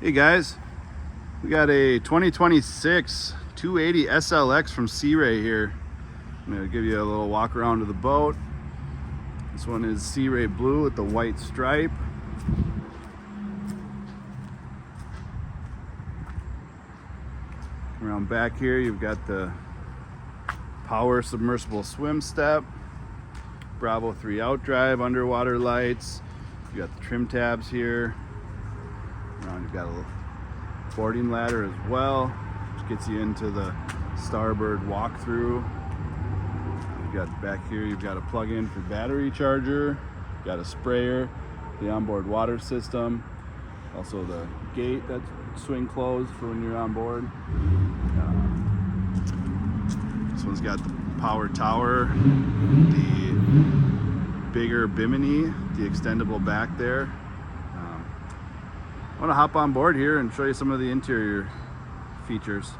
Hey guys, we got a 2026 280 SLX from Sea Ray here. I'm going to give you a little walk around to the boat. This one is Sea Ray blue with the white stripe. Around back here you've got the power submersible swim step, Bravo 3 outdrive, underwater lights. You got the trim tabs here. Around you've got a little boarding ladder as well, which gets you into the starboard walkthrough. You've got back here, you've got a plug-in for battery charger, you've got a sprayer, the onboard water system, also the gate that's swing closed for when you're on board. This one's got the power tower, the bigger bimini, the extendable back there. I want to hop on board here and show you some of the interior features.